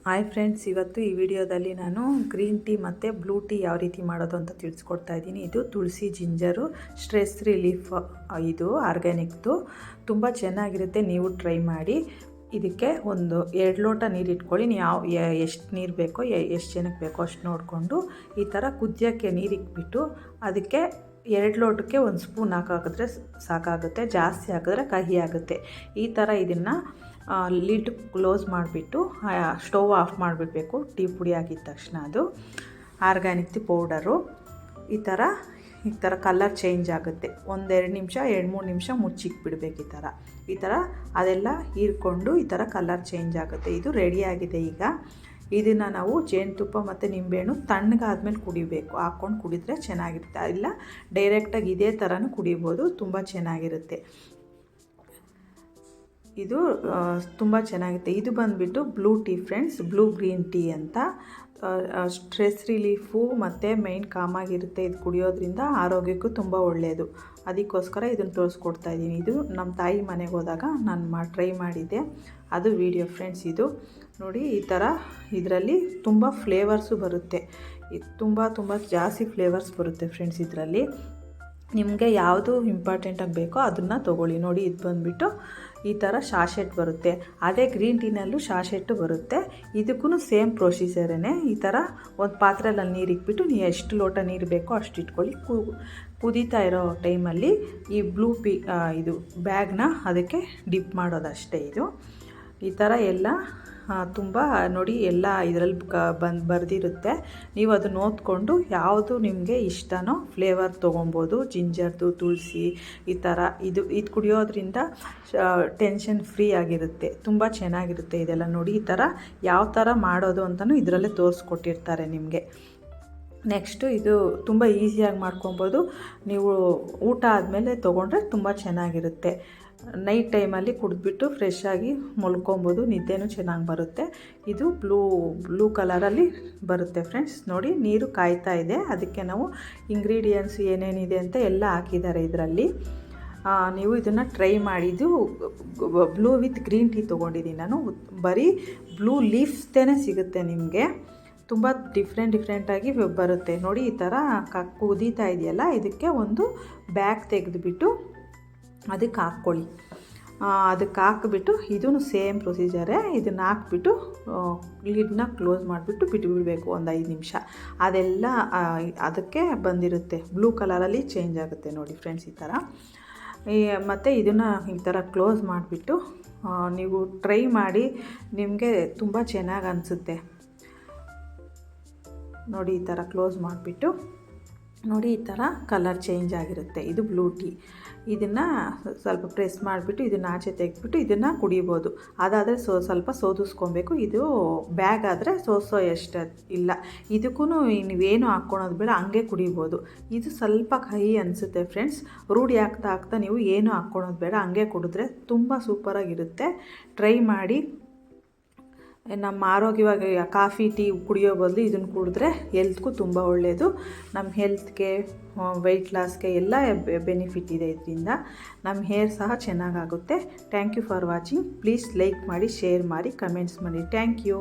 Hi friends, ಇವತ್ತು ಈ ವಿಡಿಯೋದಲ್ಲಿ ನಾನು ಗ್ರೀನ್ ಟೀ ಮತ್ತು ಬ್ಲೂ ಟೀ ಯಾವ ರೀತಿ ಮಾಡೋದು ಅಂತ ತಿಳಿಸ್ಕೊಡ್ತಾ ಇದ್ದೀನಿ. ಇದು ತುಳಸಿ ಜಿಂಜರು ಸ್ಟ್ರೆಸ್ ರಿಲೀಫ್, ಇದು ಆರ್ಗ್ಯಾನಿಕ್ದು ತುಂಬ ಚೆನ್ನಾಗಿರುತ್ತೆ. ನೀವು ಟ್ರೈ ಮಾಡಿ. ಇದಕ್ಕೆ ಒಂದು 2 ಲೋಟ ನೀರು ಇಟ್ಕೊಳ್ಳಿ. ನೀವು ಎಷ್ಟು ನೀರು ಬೇಕೋ, ಎಷ್ಟು ಜನಕ್ಕೆ ಬೇಕೋ ಅಷ್ಟು ನೋಡಿಕೊಂಡು ಈ ಥರ ಕುದಿಯೋಕ್ಕೆ ನೀರು ಇಟ್ಬಿಟ್ಟು ಅದಕ್ಕೆ 2 ಲೋಟಕ್ಕೆ 1 ಸ್ಪೂನ್ ಹಾಕಿದ್ರೆ ಸಾಕಾಗುತ್ತೆ. ಜಾಸ್ತಿ ಹಾಕಿದ್ರೆ ಕಹಿ ಆಗುತ್ತೆ. ಈ ಥರ ಇದನ್ನು ಲಿಡ್ ಕ್ಲೋಸ್ ಮಾಡಿಬಿಟ್ಟು ಸ್ಟವ್ ಆಫ್ ಮಾಡಿಬಿಡ್ಬೇಕು. ಟೀ ಪುಡಿ ಹಾಕಿದ ತಕ್ಷಣ ಅದು ಆರ್ಗ್ಯಾನಿಕ್ ಪೌಡರು ಈ ಥರ ಕಲರ್ ಚೇಂಜ್ ಆಗುತ್ತೆ. 1-2 ನಿಮಿಷ 2-3 ನಿಮಿಷ ಮುಚ್ಚಿಕ್ಬಿಡ್ಬೇಕು. ಈ ಥರ ಅದೆಲ್ಲ ಹೀರ್ಕೊಂಡು ಈ ಥರ ಕಲರ್ ಚೇಂಜ್ ಆಗುತ್ತೆ. ಇದು ರೆಡಿಯಾಗಿದೆ. ಈಗ ಇದನ್ನು ನಾವು ಜೇನುತುಪ್ಪ ಮತ್ತು ನಿಂಬೆಹಣ್ಣು ತಣ್ಣಗಾದ್ಮೇಲೆ ಕುಡಿಬೇಕು. ಹಾಕ್ಕೊಂಡು ಕುಡಿದ್ರೆ ಚೆನ್ನಾಗಿರುತ್ತೆ. ಇಲ್ಲ ಡೈರೆಕ್ಟಾಗಿ ಇದೇ ಥರನೂ ಕುಡಿಬೋದು, ತುಂಬ ಚೆನ್ನಾಗಿರುತ್ತೆ. ಇದು ತುಂಬ ಚೆನ್ನಾಗಿರುತ್ತೆ. ಇದು ಬಂದುಬಿಟ್ಟು blue tea friends, blue green tea ಅಂತ. ಸ್ಟ್ರೆಸ್ ರಿಲೀಫು ಮತ್ತು ಮೈಂಡ್ ಕಾಮಾಗಿರುತ್ತೆ. ಇದು ಕುಡಿಯೋದ್ರಿಂದ ಆರೋಗ್ಯಕ್ಕೂ ತುಂಬ ಒಳ್ಳೆಯದು. ಅದಕ್ಕೋಸ್ಕರ ಇದನ್ನು ತೋರಿಸ್ಕೊಡ್ತಾ ಇದ್ದೀನಿ. ಇದು ನಮ್ಮ ತಾಯಿ ಮನೆಗೆ ಹೋದಾಗ ನಾನು ಟ್ರೈ ಮಾಡಿದ್ದೆ, ಅದು ವಿಡಿಯೋ ಫ್ರೆಂಡ್ಸ್. ಇದು ನೋಡಿ, ಈ ಥರ ಇದರಲ್ಲಿ ತುಂಬ ಫ್ಲೇವರ್ಸು ಬರುತ್ತೆ. ತುಂಬ ಜಾಸ್ತಿ ಫ್ಲೇವರ್ಸ್ ಬರುತ್ತೆ ಫ್ರೆಂಡ್ಸ್. ಇದರಲ್ಲಿ ನಿಮಗೆ ಯಾವುದು ಇಂಪಾರ್ಟೆಂಟಾಗಿ ಬೇಕೋ ಅದನ್ನು ತೊಗೊಳ್ಳಿ. ನೋಡಿ, ಇದು ಬಂದುಬಿಟ್ಟು ಈ ಥರ ಶಾಶೆಟ್ ಬರುತ್ತೆ. ಅದೇ ಗ್ರೀನ್ ಟೀನಲ್ಲೂ ಶಾಶೆಟ್ಟು ಬರುತ್ತೆ. ಇದಕ್ಕೂ ಸೇಮ್ ಪ್ರೊಸೀಜರೇ. ಈ ಥರ ಒಂದು ಪಾತ್ರೆಯಲ್ಲಿ ನೀರು ಇಟ್ಬಿಟ್ಟು ನೀವು ಎಷ್ಟು ಲೋಟ ನೀರು ಬೇಕೋ ಅಷ್ಟು ಇಟ್ಕೊಳ್ಳಿ. ಕುದೀತಾ ಇರೋ ಟೈಮಲ್ಲಿ ಈ ಇದು ಬ್ಯಾಗ್ನ ಅದಕ್ಕೆ ಡಿಪ್ ಮಾಡೋದಷ್ಟೇ. ಇದು ಈ ಥರ ಎಲ್ಲ ತುಂಬ ನೋಡಿ, ಎಲ್ಲ ಇದರಲ್ಲಿ ಬರೆದಿರುತ್ತೆ. ನೀವು ಅದನ್ನು ಓದ್ಕೊಂಡು ಯಾವುದು ನಿಮಗೆ ಇಷ್ಟನೋ ಫ್ಲೇವರ್ ತೊಗೊಬೋದು. ಜಿಂಜರ್ದು, ತುಳಸಿ, ಈ ಥರ ಇದು ಕುಡಿಯೋದ್ರಿಂದ ಟೆನ್ಷನ್ ಫ್ರೀ ಆಗಿರುತ್ತೆ. ತುಂಬ ಚೆನ್ನಾಗಿರುತ್ತೆ ಇದೆಲ್ಲ. ನೋಡಿ, ಈ ಥರ ಯಾವ ಥರ ಮಾಡೋದು ಅಂತಲೂ ಇದರಲ್ಲೇ ತೋರಿಸ್ಕೊಟ್ಟಿರ್ತಾರೆ ನಿಮಗೆ. ನೆಕ್ಸ್ಟು ಇದು ತುಂಬ ಈಸಿಯಾಗಿ ಮಾಡ್ಕೊಬೋದು. ನೀವು ಊಟ ಆದಮೇಲೆ ತೊಗೊಂಡ್ರೆ ತುಂಬ ಚೆನ್ನಾಗಿರುತ್ತೆ. ನೈಟ್ ಟೈಮಲ್ಲಿ ಕುಡಿದ್ಬಿಟ್ಟು ಫ್ರೆಶ್ ಆಗಿ ಮಲ್ಕೊಬೋದು. ನಿದ್ದೆನೂ ಚೆನ್ನಾಗಿ ಬರುತ್ತೆ. ಇದು ಬ್ಲೂ ಕಲರಲ್ಲಿ ಬರುತ್ತೆ ಫ್ರೆಂಡ್ಸ್. ನೋಡಿ, ನೀರು ಕಾಯ್ತಾ ಇದೆ. ಅದಕ್ಕೆ ನಾವು ಇಂಗ್ರೀಡಿಯೆಂಟ್ಸ್ ಏನೇನಿದೆ ಅಂತ ಎಲ್ಲ ಹಾಕಿದ್ದಾರೆ ಇದರಲ್ಲಿ. ನೀವು ಇದನ್ನು ಟ್ರೈ ಮಾಡಿದ್ದು ಬ್ಲೂ ವಿತ್ ಗ್ರೀನ್ ಟೀ ತೊಗೊಂಡಿದ್ದೀನಿ ನಾನು. ಬರೀ ಬ್ಲೂ ಲೀಫ್ಸ್ತೇ ಸಿಗುತ್ತೆ ನಿಮಗೆ. ತುಂಬ ಡಿಫ್ರೆಂಟಾಗಿ ಬರುತ್ತೆ. ನೋಡಿ, ಈ ಥರ ಕುದೀತಾ ಇದೆಯಲ್ಲ, ಇದಕ್ಕೆ ಒಂದು ಬ್ಯಾಗ್ ತೆಗೆದುಬಿಟ್ಟು ಅದಕ್ಕೆ ಹಾಕ್ಕೊಳ್ಳಿ. ಅದಕ್ಕೆ ಹಾಕ್ಬಿಟ್ಟು ಇದೂ ಸೇಮ್ ಪ್ರೊಸೀಜರೇ. ಇದನ್ನು ಹಾಕ್ಬಿಟ್ಟು ಲಿಡ್ನ ಕ್ಲೋಸ್ ಮಾಡಿಬಿಟ್ಟು ಬಿಟ್ಟುಬಿಡಬೇಕು ಒಂದು 5 ನಿಮಿಷ. ಅದೆಲ್ಲ ಅದಕ್ಕೆ ಬಂದಿರುತ್ತೆ. ಬ್ಲೂ ಕಲರಲ್ಲಿ ಚೇಂಜ್ ಆಗುತ್ತೆ ನೋಡಿ ಫ್ರೆಂಡ್ಸ್. ಈ ಥರ ಮತ್ತು ಇದನ್ನು ಈ ಥರ ಕ್ಲೋಸ್ ಮಾಡಿಬಿಟ್ಟು ನೀವು ಟ್ರೈ ಮಾಡಿ. ನಿಮಗೆ ತುಂಬ ಚೆನ್ನಾಗಿ ಅನಿಸುತ್ತೆ. ನೋಡಿ, ಈ ಥರ ಕ್ಲೋಸ್ ಮಾಡಿಬಿಟ್ಟು ನೋಡಿ, ಈ ಥರ ಕಲರ್ ಚೇಂಜ್ ಆಗಿರುತ್ತೆ. ಇದು ಬ್ಲೂ ಟೀ. ಇದನ್ನು ಸ್ವಲ್ಪ ಪ್ರೆಸ್ ಮಾಡಿಬಿಟ್ಟು ಇದನ್ನು ಆಚೆ ತೆಗೆದ್ಬಿಟ್ಟು ಇದನ್ನು ಕುಡಿಬೋದು. ಅದಾದರೆ ಸ್ವಲ್ಪ ಸೋದಿಸ್ಕೊಬೇಕು. ಇದು ಬ್ಯಾಗ್ ಆದರೆ ಎಷ್ಟು ಇಲ್ಲ. ಇದಕ್ಕೂ ನೀವೇನು ಹಾಕ್ಕೊಳೋದು ಬೇಡ, ಹಂಗೆ ಕುಡಿಬೋದು. ಇದು ಸ್ವಲ್ಪ ಕಹಿ ಅನಿಸುತ್ತೆ ಫ್ರೆಂಡ್ಸ್. ರೂಢಿ ಆಗ್ತಾ ನೀವು ಏನು ಹಾಕ್ಕೊಳೋದು ಬೇಡ, ಹಂಗೆ ಕುಡಿದ್ರೆ ತುಂಬ ಸೂಪರಾಗಿರುತ್ತೆ. ಟ್ರೈ ಮಾಡಿ. ನಮ್ಮ ಆರೋಗ್ಯವಾಗಿ ಕಾಫಿ ಟೀ ಕುಡಿಯೋ ಬದಲು ಇದನ್ನು ಕುಡಿದ್ರೆ ಹೆಲ್ತ್ಗೂ ತುಂಬ ಒಳ್ಳೆಯದು. ನಮ್ಮ ಹೆಲ್ತ್ಗೆ, ವೆಯ್ಟ್ ಲಾಸ್ಗೆ ಎಲ್ಲ ಬೆನಿಫಿಟ್ ಇದೆ ಇದರಿಂದ. ನಮ್ಮ ಹೇರ್ ಸಹ ಚೆನ್ನಾಗಾಗುತ್ತೆ. Thank you for watching. Please like ಮಾಡಿ, ಶೇರ್ ಮಾಡಿ, ಕಮೆಂಟ್ಸ್ ಮಾಡಿ. Thank you.